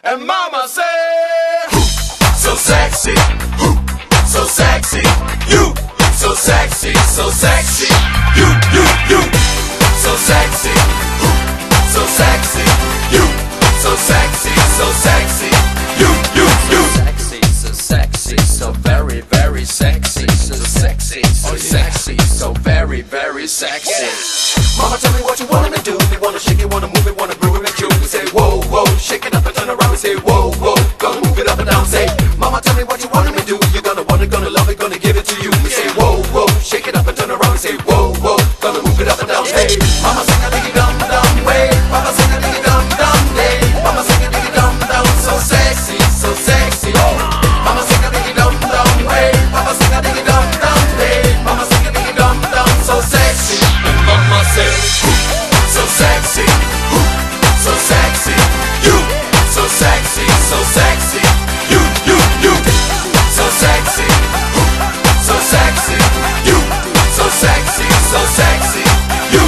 And mama said, so sexy, so sexy, you, so sexy, so sexy, you, so sexy, so sexy, you, so sexy, so sexy, you. So sexy, so very, very sexy. So sexy, so sexy, so very, very sexy. Mama, tell me what you wanna do. You wanna shake it, wanna move it, wanna groove it, make you say whoa, whoa, shake it up and turn around and say whoa, whoa, gonna move it up and down. Say, mama, tell me what you wanna do. You're gonna want it, gonna love it, gonna give it to you. We say whoa, whoa, shake it up and turn around and say whoa, whoa, gonna move it up and down. Hey, mama, sing a diggy dum dum way. Mama, sing a diggy dum dum day. Mama, sing a diggy dum dum. So sexy, so sexy. Oh, mama, sing a diggy dum dum way. Mama, sing a diggy dum dum day. Mama, sing a diggy dum dum. So sexy, and mama said, so sexy, so sexy, you, so sexy, so sexy, you, so sexy, so sexy, you, so sexy, so sexy, you.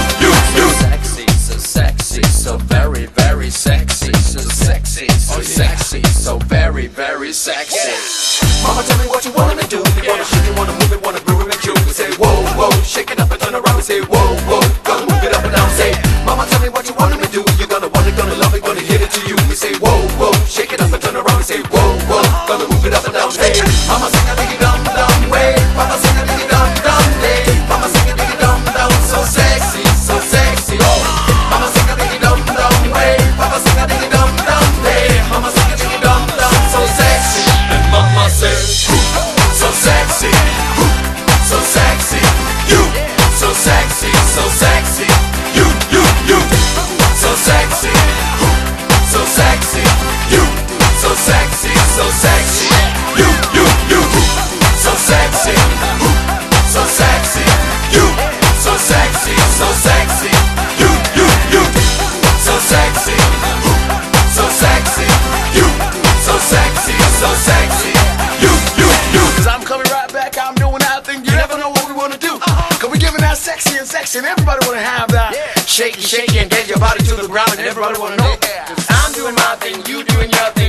Sexy, so sexy, so very, very sexy. So sexy, so sexy, so very, very sexy. Mama, tell me what you wanna do. You wanna shake it, wanna move it, wanna groove it, make you say whoa, whoa, shake it up and turn around and say whoa, whoa, gonna move it up and down. Say, mama, tell me what you wanna do. You're gonna want it, gonna love it, gonna give it to you. We say whoa, whoa, shake it up and turn around and say whoa, whoa, gonna move it up and down. Hey, mama, sing a diggy dum dum way. Mama, sing a diggy dum dum day. Mama, sing a diggy dum dum. So sexy, so sexy. Oh, mama, sing a diggy dum dum way. Mama, sing a diggy dum dum day. Mama, sing a diggy dum dum. So sexy, and mama said, so sexy, so sexy, you, so sexy, so sexy, you, so sexy, so sexy, you, so sexy, so sexy, you, so sexy, so sexy, you, so sexy, so sexy, you, so sexy, so sexy, you, so sexy, so sexy, you. Cause I'm coming right back, I'm doing that thing. You never know what we wanna do. Cause we giving that sexy and everybody wanna have that. Shake and get your body to the ground and everybody wanna know. Cause I'm doing my thing, you doing your thing.